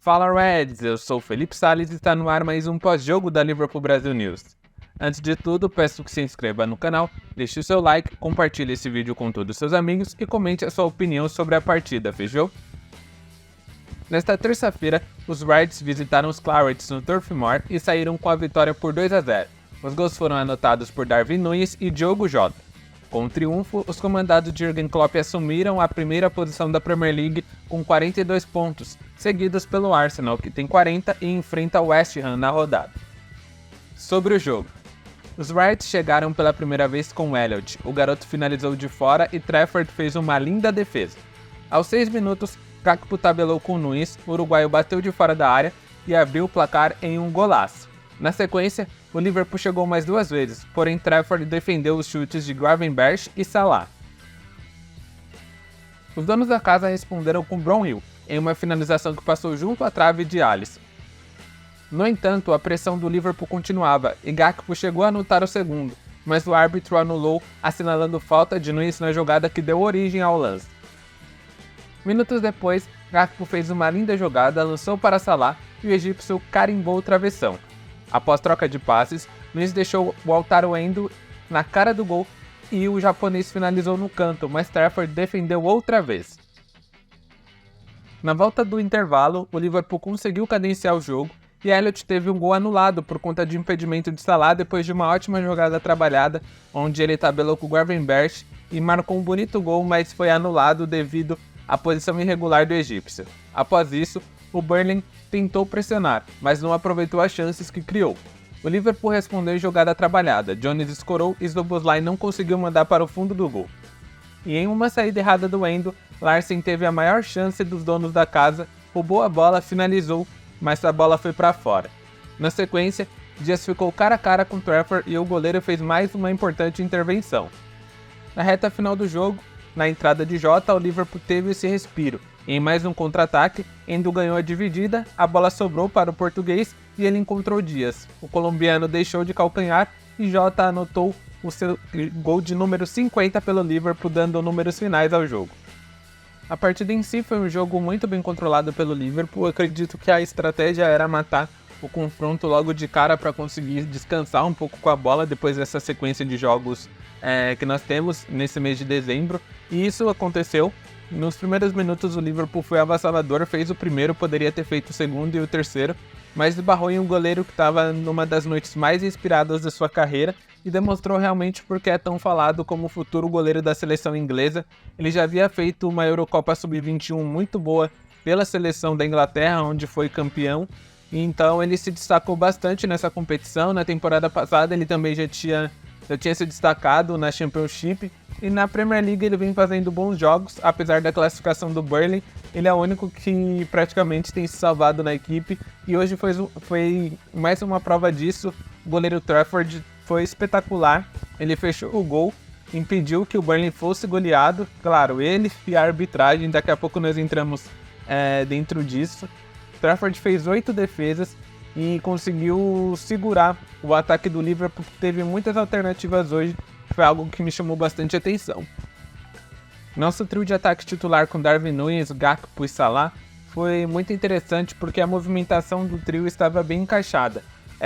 Fala Reds, eu sou o Felipe Salles e está no ar mais um pós-jogo da Liverpool Brasil News. Antes de tudo, peço que se inscreva no canal, deixe o seu like, compartilhe esse vídeo com todos os seus amigos e comente a sua opinião sobre a partida, fechou? Nesta terça-feira, os Reds visitaram os Clarets no Turf Moor e saíram com a vitória por 2-0. Os gols foram anotados por Darwin Núñez e Diogo Jota. Com o triunfo, os comandados de Jürgen Klopp assumiram a primeira posição da Premier League com 42 pontos, seguidos pelo Arsenal, que tem 40 e enfrenta o West Ham na rodada. Sobre o jogo. Os Reds chegaram pela primeira vez com Elliott, o garoto finalizou de fora e Trafford fez uma linda defesa. Aos 6 minutos, Gakpo tabelou com Núñez, o uruguaio bateu de fora da área e abriu o placar em um golaço. Na sequência, o Liverpool chegou mais duas vezes, porém Trafford defendeu os chutes de Gravenberch e Salah. Os donos da casa responderam com Brownhill, em uma finalização que passou junto à trave de Alisson. No entanto, a pressão do Liverpool continuava e Gakpo chegou a anotar o segundo, mas o árbitro anulou, assinalando falta de Núñez na jogada que deu origem ao lance. Minutos depois, Gakpo fez uma linda jogada, lançou para Salah e o egípcio carimbou o travessão. Após troca de passes, Núñez deixou o Wataru Endo na cara do gol e o japonês finalizou no canto, mas Trafford defendeu outra vez. Na volta do intervalo, o Liverpool conseguiu cadenciar o jogo e Elliott teve um gol anulado por conta de impedimento de Salah depois de uma ótima jogada trabalhada, onde ele tabelou com o Gravenberch e marcou um bonito gol, mas foi anulado devido à posição irregular do egípcio. Após isso, o Burnley tentou pressionar, mas não aproveitou as chances que criou. O Liverpool respondeu em jogada trabalhada, Jones escorou e Szoboszlai não conseguiu mandar para o fundo do gol. E em uma saída errada do Endo, Larsen teve a maior chance dos donos da casa, roubou a bola, finalizou, mas a bola foi para fora. Na sequência, Dias ficou cara a cara com Trafford e o goleiro fez mais uma importante intervenção. Na reta final do jogo, na entrada de Jota, o Liverpool teve esse respiro. Em mais um contra-ataque, Endo ganhou a dividida, a bola sobrou para o português e ele encontrou Dias. O colombiano deixou de calcanhar e Jota anotou o seu gol de número 50 pelo Liverpool, dando números finais ao jogo. A partida em si foi um jogo muito bem controlado pelo Liverpool. Eu acredito que a estratégia era matar o confronto logo de cara para conseguir descansar um pouco com a bola depois dessa sequência de jogos que nós temos nesse mês de dezembro. E isso aconteceu. Nos primeiros minutos o Liverpool foi avassalador, fez o primeiro, poderia ter feito o segundo e o terceiro, mas esbarrou em um goleiro que estava numa das noites mais inspiradas da sua carreira e demonstrou realmente porque é tão falado como o futuro goleiro da seleção inglesa. Ele já havia feito uma Eurocopa Sub-21 muito boa pela seleção da Inglaterra, onde foi campeão, e então ele se destacou bastante nessa competição. Na temporada passada ele também já tinha se destacado na Championship, e na Premier League ele vem fazendo bons jogos, apesar da classificação do Burnley, ele é o único que praticamente tem se salvado na equipe, e hoje foi mais uma prova disso. O goleiro Trafford foi espetacular, ele fechou o gol, impediu que o Burnley fosse goleado, claro, ele e a arbitragem, daqui a pouco nós entramos dentro disso. Trafford fez 8 defesas e conseguiu segurar o ataque do Liverpool, que teve muitas alternativas hoje, foi algo que me chamou bastante atenção. Nosso trio de ataque titular com Darwin Núñez, Gakpo e Salah foi muito interessante porque a movimentação do trio estava bem encaixada.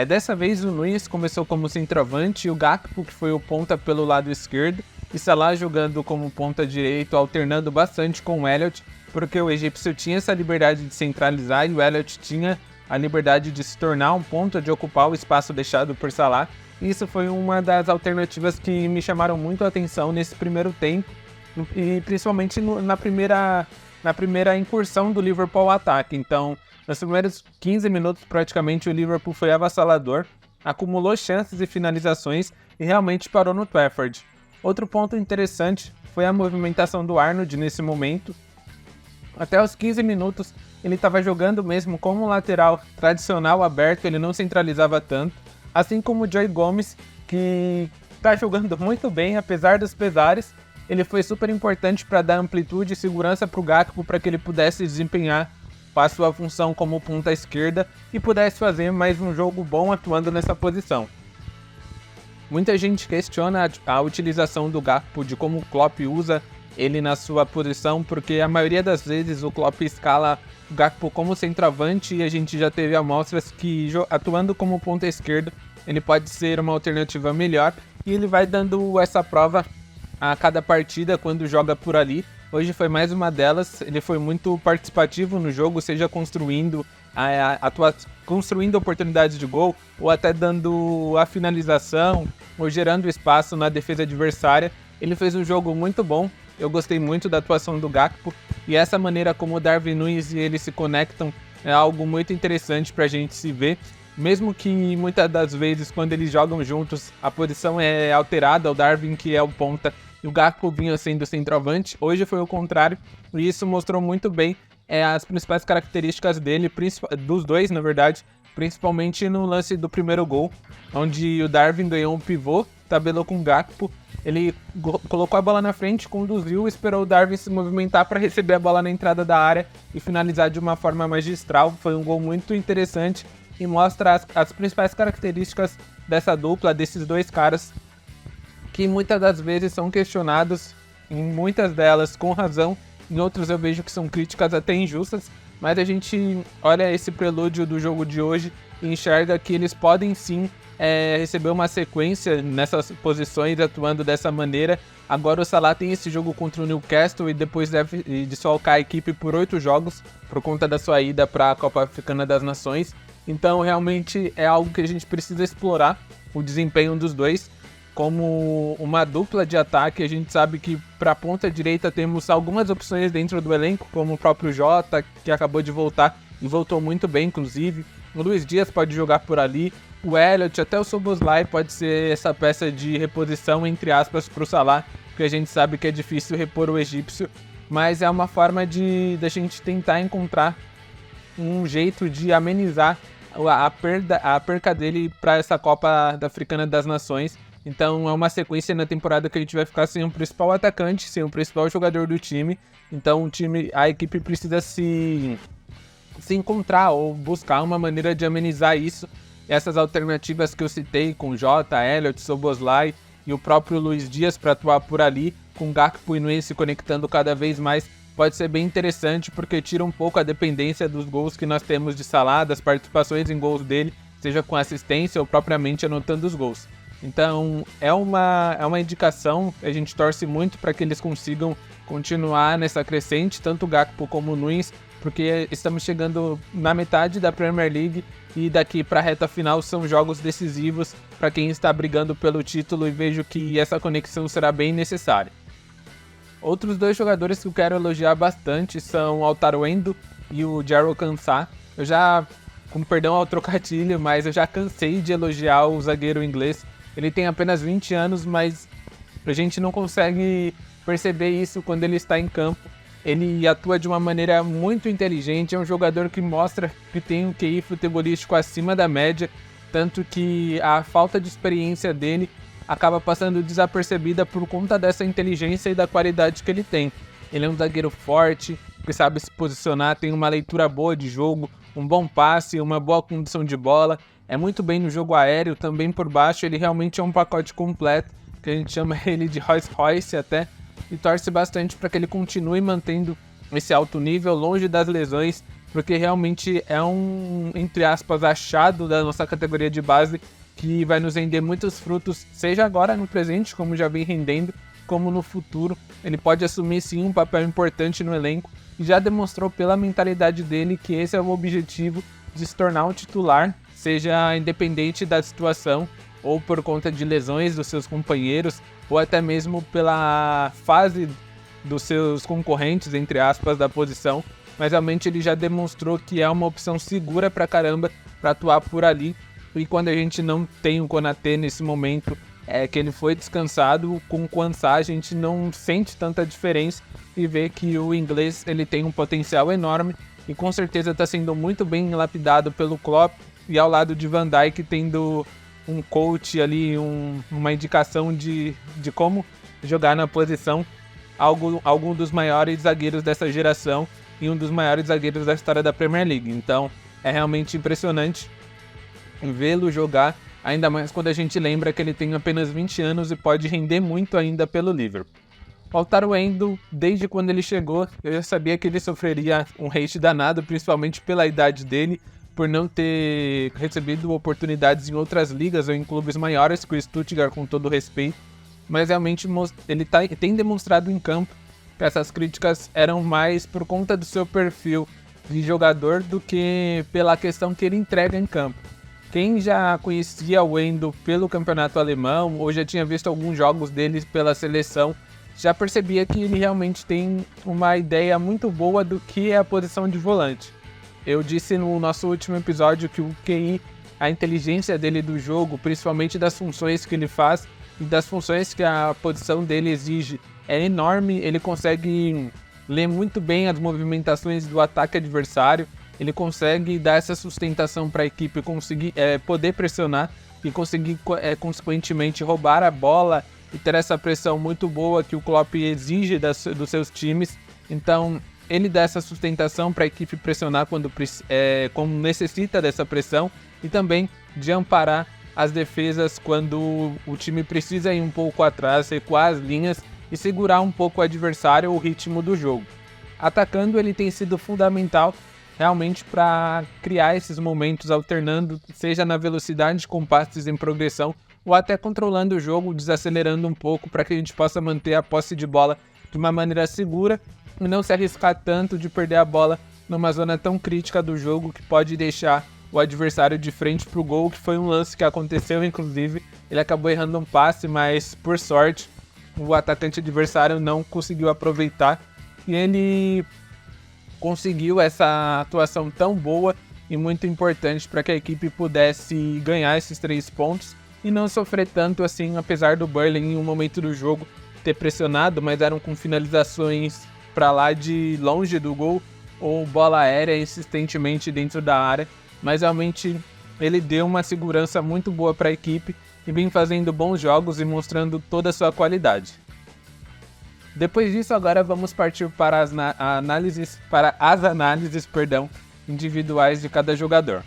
Dessa vez o Núñez começou como centroavante e o Gakpo, que foi o ponta pelo lado esquerdo, e Salah jogando como ponta direito, alternando bastante com o Elliott, porque o egípcio tinha essa liberdade de centralizar e o Elliott tinha a liberdade de se tornar um ponta, de ocupar o espaço deixado por Salah. Isso foi uma das alternativas que me chamaram muito a atenção nesse primeiro tempo, e principalmente na primeira incursão do Liverpool ao ataque. Então, nos primeiros 15 minutos praticamente o Liverpool foi avassalador, acumulou chances e finalizações e realmente parou no Trafford. Outro ponto interessante foi a movimentação do Arnold nesse momento. Até os 15 minutos ele estava jogando mesmo como um lateral tradicional aberto, ele não centralizava tanto, assim como o Joe Gomez, que está jogando muito bem apesar dos pesares. Ele foi super importante para dar amplitude e segurança para o Gakpo, para que ele pudesse desempenhar a sua função como ponta esquerda e pudesse fazer mais um jogo bom atuando nessa posição. Muita gente questiona a utilização do Gakpo, de como o Klopp usa ele na sua posição, porque a maioria das vezes o Klopp escala o Gakpo como centroavante e a gente já teve amostras que atuando como ponta esquerda ele pode ser uma alternativa melhor e ele vai dando essa prova a cada partida quando joga por ali. Hoje foi mais uma delas, ele foi muito participativo no jogo, seja construindo construindo oportunidades de gol, ou até dando a finalização, ou gerando espaço na defesa adversária. Ele fez um jogo muito bom, eu gostei muito da atuação do Gakpo, e essa maneira como o Darwin Núñez e ele se conectam é algo muito interessante pra gente se ver. Mesmo que muitas das vezes quando eles jogam juntos a posição é alterada, o Darwin que é o ponta e o Gakpo vinha sendo centroavante, hoje foi o contrário, e isso mostrou muito bem as principais características dele, dos dois na verdade, principalmente no lance do primeiro gol, onde o Darwin ganhou um pivô, tabelou com o Gakpo, ele colocou a bola na frente, conduziu e esperou o Darwin se movimentar para receber a bola na entrada da área e finalizar de uma forma magistral. Foi um gol muito interessante e mostra as principais características dessa dupla, desses dois caras, que muitas das vezes são questionados, em muitas delas com razão, em outras eu vejo que são críticas até injustas, mas a gente olha esse prelúdio do jogo de hoje e enxerga que eles podem sim receber uma sequência nessas posições atuando dessa maneira. Agora o Salah tem esse jogo contra o Newcastle e depois deve desfalcar a equipe por 8 jogos por conta da sua ida para a Copa Africana das Nações. Então realmente é algo que a gente precisa explorar, o desempenho dos dois. Como uma dupla de ataque, a gente sabe que para a ponta direita temos algumas opções dentro do elenco, como o próprio Jota, que acabou de voltar e voltou muito bem, inclusive. O Luiz Dias pode jogar por ali, o Elliott, até o Szoboszlai pode ser essa peça de reposição, entre aspas, para o Salah, porque a gente sabe que é difícil repor o egípcio, mas é uma forma da gente tentar encontrar um jeito de amenizar a perca dele para essa Copa Africana das Nações. Então é uma sequência na temporada que a gente vai ficar sem o principal atacante, sem o principal jogador do time. Então a equipe precisa se encontrar ou buscar uma maneira de amenizar isso. Essas alternativas que eu citei com Jota, Elliott, Szoboszlai e o próprio Luiz Dias para atuar por ali, com Gakpo e Núñez se conectando cada vez mais, pode ser bem interessante porque tira um pouco a dependência dos gols que nós temos de Salah, das participações em gols dele, seja com assistência ou propriamente anotando os gols. Então é uma indicação, a gente torce muito para que eles consigam continuar nessa crescente, tanto o Gakpo como o Núñez, porque estamos chegando na metade da Premier League e daqui para a reta final são jogos decisivos para quem está brigando pelo título e vejo que essa conexão será bem necessária. Outros dois jogadores que eu quero elogiar bastante são o Altaro Endo e o Jarrell Cansah. Eu já, com perdão ao trocadilho, mas eu já cansei de elogiar o zagueiro inglês. Ele tem apenas 20 anos, mas a gente não consegue perceber isso quando ele está em campo. Ele atua de uma maneira muito inteligente, é um jogador que mostra que tem um QI futebolístico acima da média, tanto que a falta de experiência dele acaba passando desapercebida por conta dessa inteligência e da qualidade que ele tem. Ele é um zagueiro forte, que sabe se posicionar, tem uma leitura boa de jogo, um bom passe, uma boa condução de bola, é muito bem no jogo aéreo, também por baixo, ele realmente é um pacote completo, que a gente chama ele de Rolls Royce até, e torce bastante para que ele continue mantendo esse alto nível, longe das lesões, porque realmente é um, entre aspas, achado da nossa categoria de base, que vai nos render muitos frutos, seja agora no presente, como já vem rendendo, como no futuro. Ele pode assumir sim um papel importante no elenco, e já demonstrou pela mentalidade dele que esse é o objetivo de se tornar um titular, seja independente da situação, ou por conta de lesões dos seus companheiros, ou até mesmo pela fase dos seus concorrentes, entre aspas, da posição, mas realmente ele já demonstrou que é uma opção segura pra caramba para atuar por ali, e quando a gente não tem o Konaté nesse momento, que ele foi descansado, com o Cansah a gente não sente tanta diferença e vê que o inglês ele tem um potencial enorme e com certeza está sendo muito bem lapidado pelo Klopp, e ao lado de Van Dijk tendo um coach ali, uma indicação de como jogar na posição, algum dos maiores zagueiros dessa geração e um dos maiores zagueiros da história da Premier League. Então é realmente impressionante vê-lo jogar, ainda mais quando a gente lembra que ele tem apenas 20 anos e pode render muito ainda pelo Liverpool. O Altaro Endo, desde quando ele chegou, eu já sabia que ele sofreria um hate danado, principalmente pela idade dele, por não ter recebido oportunidades em outras ligas ou em clubes maiores que o Stuttgart, com todo respeito. Mas realmente ele tem demonstrado em campo que essas críticas eram mais por conta do seu perfil de jogador do que pela questão que ele entrega em campo. Quem já conhecia o Endo pelo campeonato alemão ou já tinha visto alguns jogos dele pela seleção, já percebia que ele realmente tem uma ideia muito boa do que é a posição de volante. Eu disse no nosso último episódio que o QI, a inteligência dele do jogo, principalmente das funções que ele faz e das funções que a posição dele exige, é enorme. Ele consegue ler muito bem as movimentações do ataque adversário, ele consegue dar essa sustentação para a equipe conseguir poder pressionar e conseguir consequentemente roubar a bola e ter essa pressão muito boa que o Klopp exige dos seus times. Então ele dá essa sustentação para a equipe pressionar quando necessita dessa pressão e também de amparar as defesas quando o time precisa ir um pouco atrás, recuar as linhas e segurar um pouco o adversário ou o ritmo do jogo. Atacando, ele tem sido fundamental realmente para criar esses momentos, alternando, seja na velocidade com passes em progressão ou até controlando o jogo, desacelerando um pouco para que a gente possa manter a posse de bola de uma maneira segura e não se arriscar tanto de perder a bola numa zona tão crítica do jogo que pode deixar o adversário de frente para o gol, que foi um lance que aconteceu, inclusive. Ele acabou errando um passe, mas por sorte o atacante adversário não conseguiu aproveitar e ele conseguiu essa atuação tão boa e muito importante para que a equipe pudesse ganhar esses 3 pontos e não sofrer tanto assim, apesar do Burnley em um momento do jogo ter pressionado, mas eram com finalizações para lá de longe do gol ou bola aérea insistentemente dentro da área, mas realmente ele deu uma segurança muito boa para a equipe e vem fazendo bons jogos e mostrando toda a sua qualidade. Depois disso, agora vamos partir para as análises individuais de cada jogador.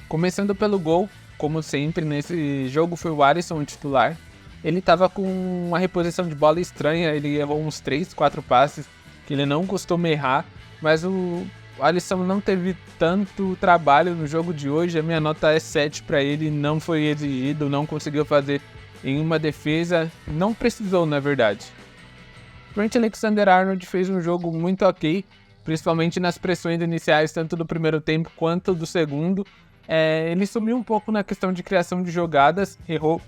Começando pelo gol, como sempre, nesse jogo foi o Alisson o titular. Ele estava com uma reposição de bola estranha, ele errou uns 3, 4 passes que ele não costuma errar, mas o Alisson não teve tanto trabalho no jogo de hoje. A minha nota é 7 para ele, não foi exigido, não conseguiu fazer em uma defesa, não precisou na verdade. Trent Alexander-Arnold fez um jogo muito ok, principalmente nas pressões iniciais, tanto do primeiro tempo quanto do segundo. Ele sumiu um pouco na questão de criação de jogadas, errou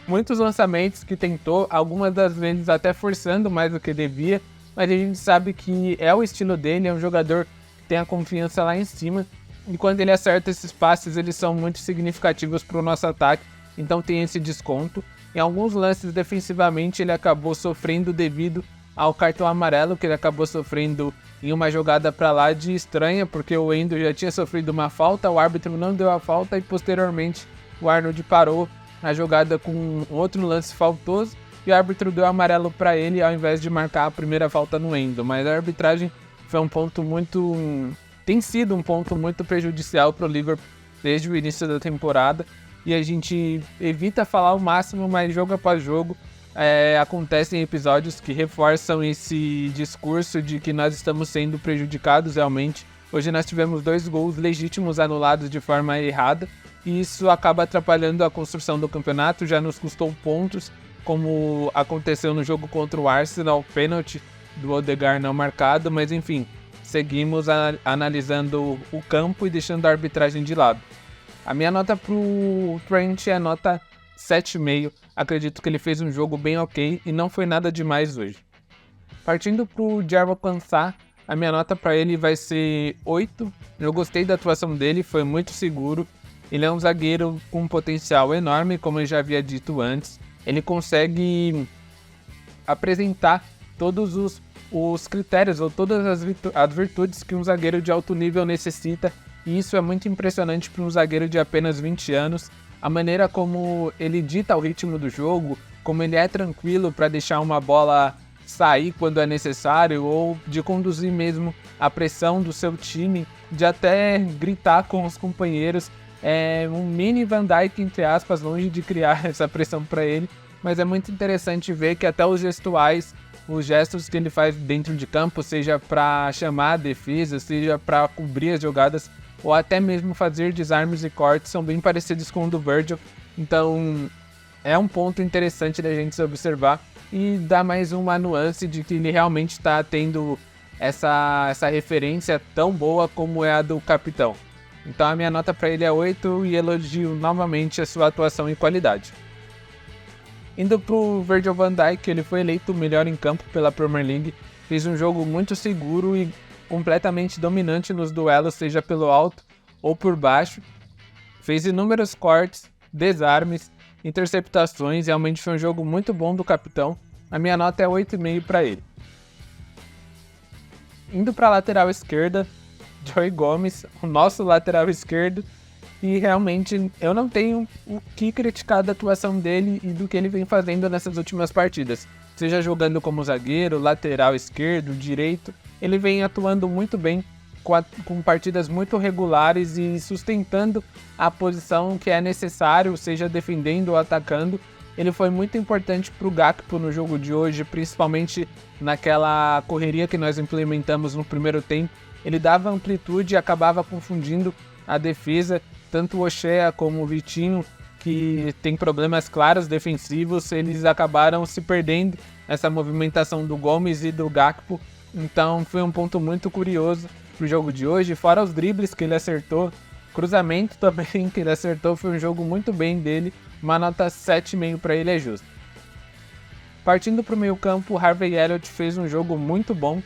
muitos lançamentos que tentou, algumas das vezes até forçando mais do que devia, mas a gente sabe que é o estilo dele, é um jogador que tem a confiança lá em cima, e quando ele acerta esses passes, eles são muito significativos para o nosso ataque, então tem esse desconto. Em alguns lances defensivamente ele acabou sofrendo devido ao cartão amarelo que ele acabou sofrendo em uma jogada para lá de estranha, porque o Endo já tinha sofrido uma falta, o árbitro não deu a falta e posteriormente o Arnold parou a jogada com outro lance faltoso e o árbitro deu amarelo para ele ao invés de marcar a primeira falta no Endo. Mas a arbitragem foi tem sido um ponto muito prejudicial para o Liverpool desde o início da temporada e a gente evita falar o máximo, mas jogo após jogo acontecem episódios que reforçam esse discurso de que nós estamos sendo prejudicados realmente. Hoje nós tivemos 2 gols legítimos anulados de forma errada e isso acaba atrapalhando a construção do campeonato, já nos custou pontos, como aconteceu no jogo contra o Arsenal, pênalti do Odegaard não marcado, mas enfim, seguimos analisando o campo e deixando a arbitragem de lado. A minha nota pro Trent é nota 7,5. Acredito que ele fez um jogo bem ok e não foi nada demais hoje. Partindo pro Jarmo Quansah, a minha nota para ele vai ser 8. Eu gostei da atuação dele, foi muito seguro. Ele é um zagueiro com um potencial enorme, como eu já havia dito antes. Ele consegue apresentar todos os critérios ou todas as virtudes que um zagueiro de alto nível necessita. E isso é muito impressionante para um zagueiro de apenas 20 anos. A maneira como ele dita o ritmo do jogo, como ele é tranquilo para deixar uma bola sair quando é necessário, ou de conduzir mesmo a pressão do seu time, de até gritar com os companheiros. É um mini Van Dijk, entre aspas, longe de criar essa pressão para ele, mas é muito interessante ver que até os gestuais, os gestos que ele faz dentro de campo, seja para chamar a defesa, seja para cobrir as jogadas, ou até mesmo fazer desarmes e cortes, são bem parecidos com o do Virgil. Então é um ponto interessante da gente observar e dá mais uma nuance de que ele realmente está tendo essa referência tão boa como é a do capitão. Então a minha nota para ele é 8 e elogio novamente a sua atuação e qualidade. Indo pro Virgil van Dijk, ele foi eleito o melhor em campo pela Premier League, fez um jogo muito seguro e completamente dominante nos duelos, seja pelo alto ou por baixo, fez inúmeros cortes, desarmes, interceptações, realmente foi um jogo muito bom do capitão. A minha nota é 8,5 para ele. Indo para a lateral esquerda, Joey Gomes, o nosso lateral esquerdo, e realmente eu não tenho o que criticar da atuação dele e do que ele vem fazendo nessas últimas partidas. Seja jogando como zagueiro, lateral esquerdo, direito, ele vem atuando muito bem, com partidas muito regulares e sustentando a posição que é necessário, seja defendendo ou atacando. Ele foi muito importante para o Gakpo no jogo de hoje, principalmente naquela correria que nós implementamos no primeiro tempo. Ele dava amplitude e acabava confundindo a defesa, tanto o Oshea como o Vitinho, que tem problemas claros defensivos, eles acabaram se perdendo nessa movimentação do Gomes e do Gakpo. Então foi um ponto muito curioso pro jogo de hoje, fora os dribles que ele acertou, cruzamento também que ele acertou, foi um jogo muito bem dele, uma nota 7,5 para ele é justo. Partindo pro meio campo, Harvey Elliott fez um jogo muito bom,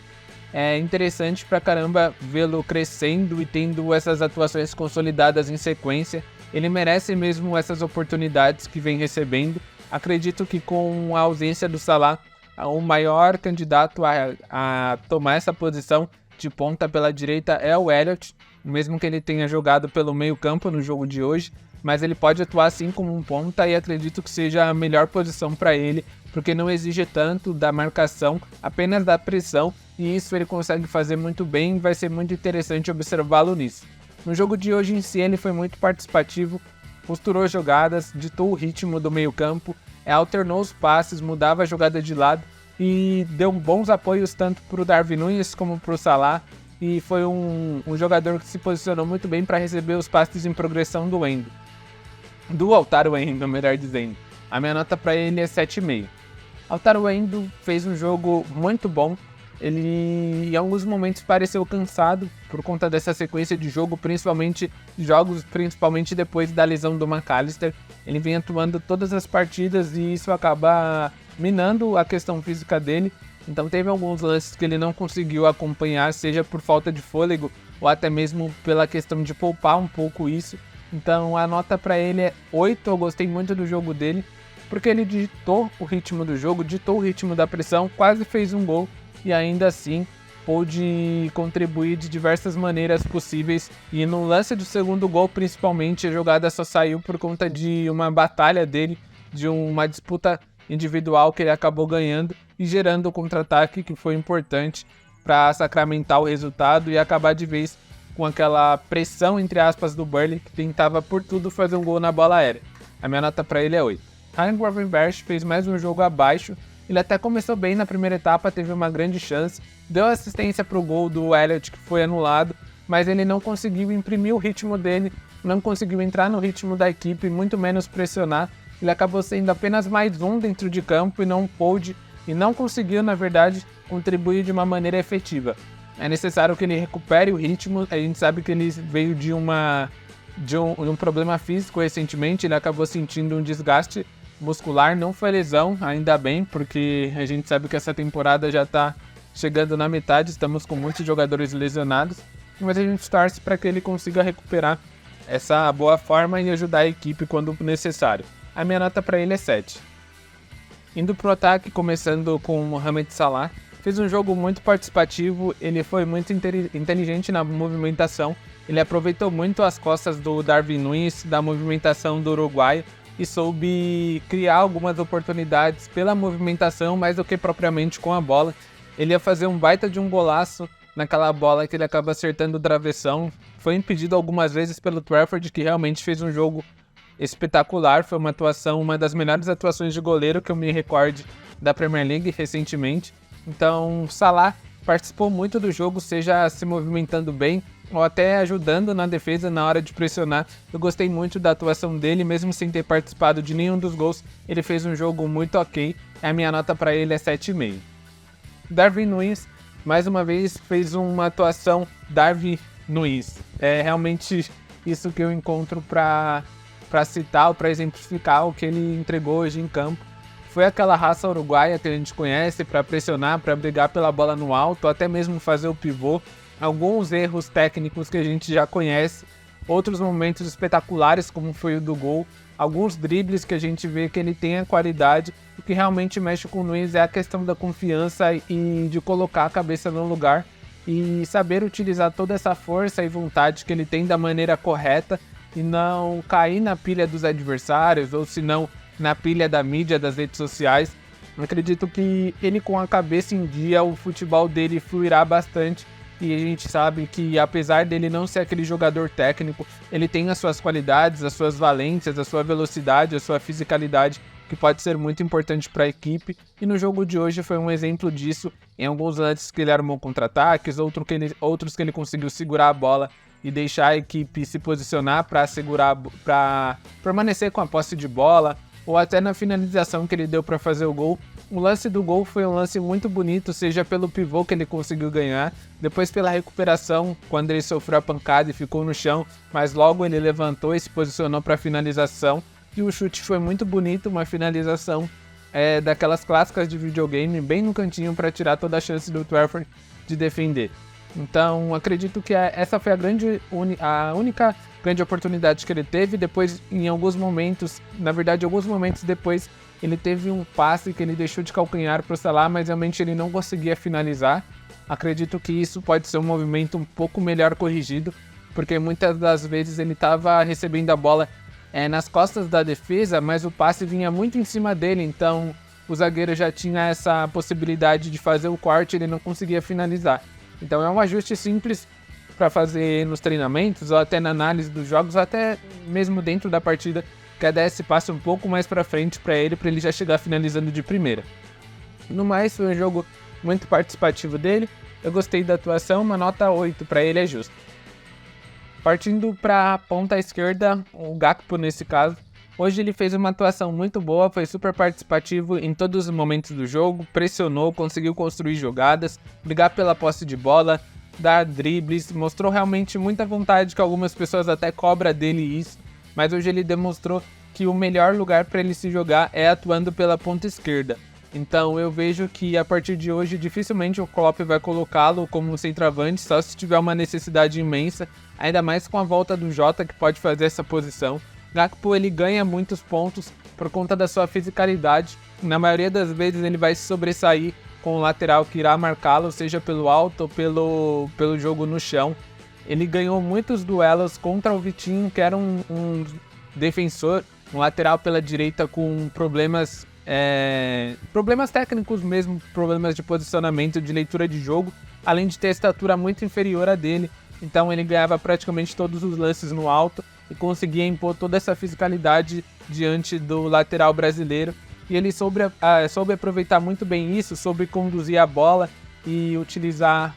é interessante pra caramba vê-lo crescendo e tendo essas atuações consolidadas em sequência, ele merece mesmo essas oportunidades que vem recebendo. Acredito que com a ausência do Salah, o maior candidato a tomar essa posição de ponta pela direita é o Elliott, mesmo que ele tenha jogado pelo meio campo no jogo de hoje, mas ele pode atuar assim como um ponta e acredito que seja a melhor posição para ele, porque não exige tanto da marcação, apenas da pressão, e isso ele consegue fazer muito bem e vai ser muito interessante observá-lo nisso. No jogo de hoje em si ele foi muito participativo, costurou jogadas, ditou o ritmo do meio campo, alternou os passes, mudava a jogada de lado, e deu bons apoios tanto para o Darwin Núñez como para o Salah, e foi um jogador que se posicionou muito bem para receber os passes em progressão do Altaro Endo, melhor dizendo. A minha nota para ele é 7,5. Altaro Endo fez um jogo muito bom, ele em alguns momentos pareceu cansado por conta dessa sequência de jogo, principalmente depois da lesão do McAllister. Ele vem atuando todas as partidas e isso acaba minando a questão física dele, então teve alguns lances que ele não conseguiu acompanhar, seja por falta de fôlego ou até mesmo pela questão de poupar um pouco isso. Então a nota para ele é 8, eu gostei muito do jogo dele, porque ele ditou o ritmo do jogo, ditou o ritmo da pressão, quase fez um gol e ainda assim pôde contribuir de diversas maneiras possíveis, e no lance do segundo gol principalmente a jogada só saiu por conta de uma batalha dele, de uma disputa individual que ele acabou ganhando e gerando o contra-ataque que foi importante para sacramentar o resultado e acabar de vez com aquela pressão, entre aspas, do Burnley, que tentava por tudo fazer um gol na bola aérea. A minha nota para ele é 8. Ryan Gravenberch fez mais um jogo abaixo, ele até começou bem na primeira etapa, teve uma grande chance, deu assistência para o gol do Elliott que foi anulado, mas ele não conseguiu imprimir o ritmo dele, não conseguiu entrar no ritmo da equipe, muito menos pressionar. Ele acabou sendo apenas mais um dentro de campo e não pôde, e não conseguiu, na verdade, contribuir de uma maneira efetiva. É necessário que ele recupere o ritmo, a gente sabe que ele veio de um problema físico recentemente, ele acabou sentindo um desgaste muscular, não foi lesão, ainda bem, porque a gente sabe que essa temporada já está chegando na metade, estamos com muitos jogadores lesionados, mas a gente torce para que ele consiga recuperar essa boa forma e ajudar a equipe quando necessário. A minha nota para ele é 7. Indo pro ataque, começando com o Mohamed Salah, fez um jogo muito participativo, ele foi muito inteligente na movimentação, ele aproveitou muito as costas do Darwin Núñez, da movimentação do uruguaio, e soube criar algumas oportunidades pela movimentação, mais do que propriamente com a bola. Ele ia fazer um baita de um golaço naquela bola que ele acaba acertando o travessão, foi impedido algumas vezes pelo Trafford, que realmente fez um jogo espetacular, foi uma das melhores atuações de goleiro que eu me recorde da Premier League recentemente. Então, Salah participou muito do jogo, seja se movimentando bem ou até ajudando na defesa na hora de pressionar. Eu gostei muito da atuação dele, mesmo sem ter participado de nenhum dos gols, ele fez um jogo muito ok. A minha nota para ele é 7,5. Darwin Núñez, mais uma vez, fez uma atuação Darwin Núñez. É realmente isso que eu encontro para citar ou para exemplificar o que ele entregou hoje em campo. Foi aquela raça uruguaia que a gente conhece para pressionar, para brigar pela bola no alto, até mesmo fazer o pivô. Alguns erros técnicos que a gente já conhece, outros momentos espetaculares como foi o do gol, alguns dribles que a gente vê que ele tem a qualidade. O que realmente mexe com o Núñez é a questão da confiança e de colocar a cabeça no lugar e saber utilizar toda essa força e vontade que ele tem da maneira correta e não cair na pilha dos adversários ou se não na pilha da mídia, das redes sociais. Eu acredito que ele, com a cabeça em dia, o futebol dele fluirá bastante. E a gente sabe que, apesar dele não ser aquele jogador técnico, ele tem as suas qualidades, as suas valências, a sua velocidade, a sua fisicalidade, que pode ser muito importante para a equipe. E no jogo de hoje foi um exemplo disso. Em alguns lances que ele armou contra-ataques, outros que ele conseguiu segurar a bola e deixar a equipe se posicionar para permanecer com a posse de bola, ou até na finalização que ele deu para fazer o gol. O lance do gol foi um lance muito bonito, seja pelo pivô que ele conseguiu ganhar, depois pela recuperação, quando ele sofreu a pancada e ficou no chão, mas logo ele levantou e se posicionou para a finalização. E o chute foi muito bonito, uma finalização daquelas clássicas de videogame, bem no cantinho para tirar toda a chance do Trafford de defender. Então, acredito que essa foi a única grande oportunidade que ele teve. Depois, em alguns momentos depois, ele teve um passe que ele deixou de calcanhar para o Salah, mas realmente ele não conseguia finalizar. Acredito que isso pode ser um movimento um pouco melhor corrigido, porque muitas das vezes ele estava recebendo a bola nas costas da defesa, mas o passe vinha muito em cima dele, então o zagueiro já tinha essa possibilidade de fazer o corte e ele não conseguia finalizar. Então é um ajuste simples para fazer nos treinamentos, ou até na análise dos jogos, ou até mesmo dentro da partida, que a DS passe um pouco mais para frente para ele já chegar finalizando de primeira. No mais, foi um jogo muito participativo dele, eu gostei da atuação, uma nota 8 para ele é justo. Partindo para a ponta esquerda, o Gakpo nesse caso, hoje ele fez uma atuação muito boa, foi super participativo em todos os momentos do jogo, pressionou, conseguiu construir jogadas, brigar pela posse de bola, dar dribles, mostrou realmente muita vontade, que algumas pessoas até cobram dele isso, mas hoje ele demonstrou que o melhor lugar para ele se jogar é atuando pela ponta esquerda. Então eu vejo que a partir de hoje dificilmente o Klopp vai colocá-lo como centroavante, só se tiver uma necessidade imensa, ainda mais com a volta do Jota que pode fazer essa posição. Gakpo ele ganha muitos pontos por conta da sua fisicalidade, na maioria das vezes ele vai se sobressair com o lateral que irá marcá-lo, seja pelo alto ou pelo jogo no chão. Ele ganhou muitos duelos contra o Vitinho, que era um defensor, um lateral pela direita com problemas técnicos mesmo, problemas de posicionamento, de leitura de jogo, além de ter a estatura muito inferior à dele. Então ele ganhava praticamente todos os lances no alto e conseguia impor toda essa fisicalidade diante do lateral brasileiro. E ele soube aproveitar muito bem isso, soube conduzir a bola e utilizar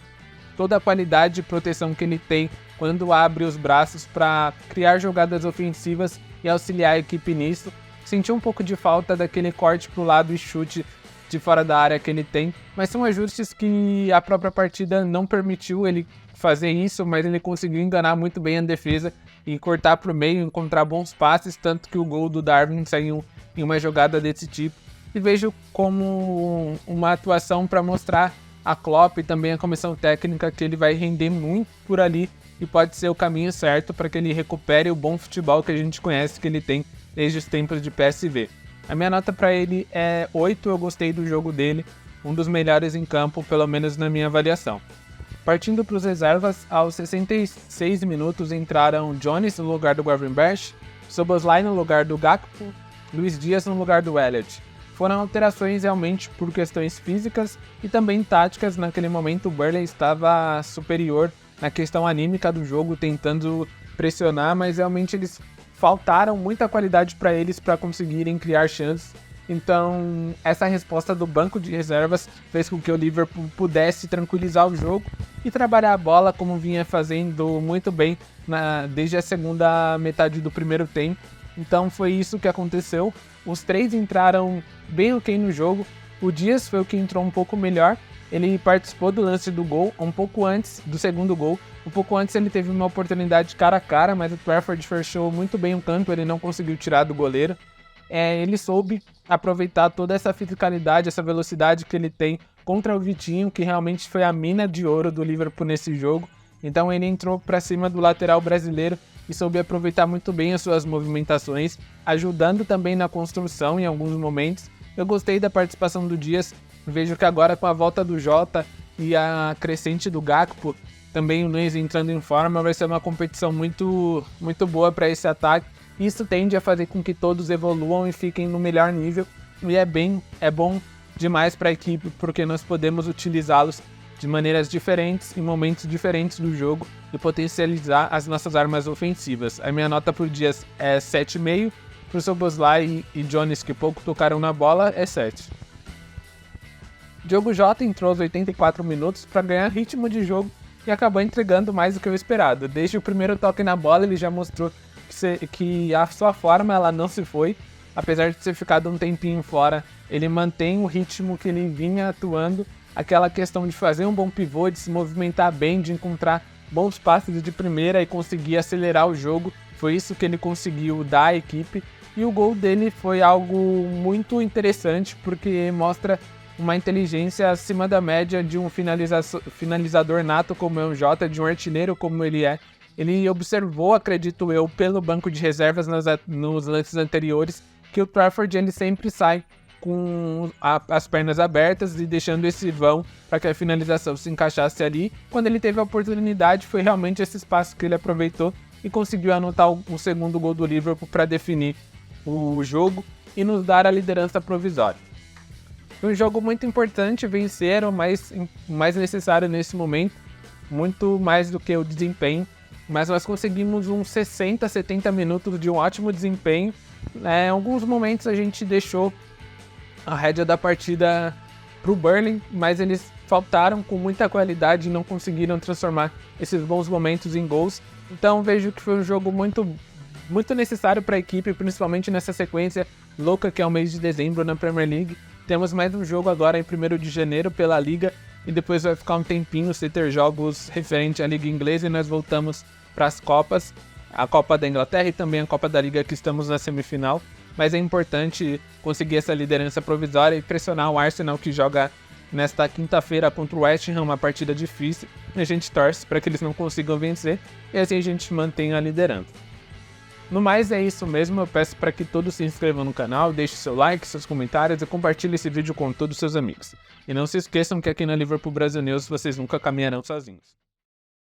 toda a qualidade de proteção que ele tem quando abre os braços para criar jogadas ofensivas e auxiliar a equipe nisso. Senti um pouco de falta daquele corte pro lado e chute de fora da área que ele tem, mas são ajustes que a própria partida não permitiu ele fazer isso, mas ele conseguiu enganar muito bem a defesa e cortar pro meio, encontrar bons passes, tanto que o gol do Darwin saiu em uma jogada desse tipo. E vejo como uma atuação para mostrar a Klopp e também a comissão técnica que ele vai render muito por ali e pode ser o caminho certo para que ele recupere o bom futebol que a gente conhece que ele tem desde os tempos de PSV. A minha nota para ele é 8, eu gostei do jogo dele, um dos melhores em campo, pelo menos na minha avaliação. Partindo para os reservas, aos 66 minutos entraram Jones no lugar do Gravenberch, Szoboszlai no lugar do Gakpo, Luiz Dias no lugar do Elliott. Foram alterações realmente por questões físicas e também táticas. Naquele momento o Burnley estava superior na questão anímica do jogo, tentando pressionar, mas realmente eles faltaram muita qualidade para eles para conseguirem criar chances. Então, essa resposta do banco de reservas fez com que o Liverpool pudesse tranquilizar o jogo e trabalhar a bola como vinha fazendo muito bem desde a segunda metade do primeiro tempo. Então, foi isso que aconteceu. Os três entraram bem ok no jogo. O Dias foi o que entrou um pouco melhor. Ele participou do lance do gol um pouco antes do segundo gol. Um pouco antes ele teve uma oportunidade cara a cara, mas o Trafford fechou muito bem o canto, ele não conseguiu tirar do goleiro. Ele soube aproveitar toda essa fisicalidade, essa velocidade que ele tem contra o Vitinho, que realmente foi a mina de ouro do Liverpool nesse jogo. Então ele entrou para cima do lateral brasileiro e soube aproveitar muito bem as suas movimentações, ajudando também na construção em alguns momentos. Eu gostei da participação do Dias, vejo que agora com a volta do Jota e a crescente do Gakpo, também o Nunes entrando em forma, vai ser uma competição muito boa para esse ataque. Isso tende a fazer com que todos evoluam e fiquem no melhor nível, e é bom demais para a equipe, porque nós podemos utilizá-los de maneiras diferentes, em momentos diferentes do jogo, e potencializar as nossas armas ofensivas. A minha nota por Dias é 7,5, para o Szoboszlai e Jones, que pouco tocaram na bola, é 7. Diogo Jota entrou aos 84 minutos para ganhar ritmo de jogo e acabou entregando mais do que o esperado. Desde o primeiro toque na bola, ele já mostrou que a sua forma ela não se foi, apesar de ter ficado um tempinho fora, ele mantém o ritmo que ele vinha atuando, aquela questão de fazer um bom pivô, de se movimentar bem, de encontrar bons passes de primeira e conseguir acelerar o jogo, foi isso que ele conseguiu dar à equipe, e o gol dele foi algo muito interessante, porque mostra uma inteligência acima da média de um finalizador nato como é o Jota, de um artilheiro como ele é. Ele observou, acredito eu, pelo banco de reservas nos lances anteriores, que o Trafford ele sempre sai com as pernas abertas e deixando esse vão para que a finalização se encaixasse ali. Quando ele teve a oportunidade, foi realmente esse espaço que ele aproveitou e conseguiu anotar o segundo gol do Liverpool para definir o jogo e nos dar a liderança provisória. Foi um jogo muito importante, vencer o mais necessário nesse momento, muito mais do que o desempenho. Mas nós conseguimos uns 60, 70 minutos de um ótimo desempenho. Em alguns momentos a gente deixou a rédea da partida para o Burnley, mas eles faltaram com muita qualidade e não conseguiram transformar esses bons momentos em gols. Então vejo que foi um jogo muito necessário para a equipe, principalmente nessa sequência louca que é o mês de dezembro na Premier League. Temos mais um jogo agora em 1º de janeiro pela Liga, e depois vai ficar um tempinho sem ter jogos referente à Liga Inglesa e nós voltamos para as Copas, a Copa da Inglaterra e também a Copa da Liga, que estamos na semifinal. Mas é importante conseguir essa liderança provisória e pressionar o Arsenal, que joga nesta quinta-feira contra o West Ham, uma partida difícil. A gente torce para que eles não consigam vencer e assim a gente mantenha a liderança. No mais é isso mesmo, eu peço para que todos se inscrevam no canal, deixem seu like, seus comentários e compartilhem esse vídeo com todos os seus amigos. E não se esqueçam que aqui na Liverpool Brasil News vocês nunca caminharão sozinhos.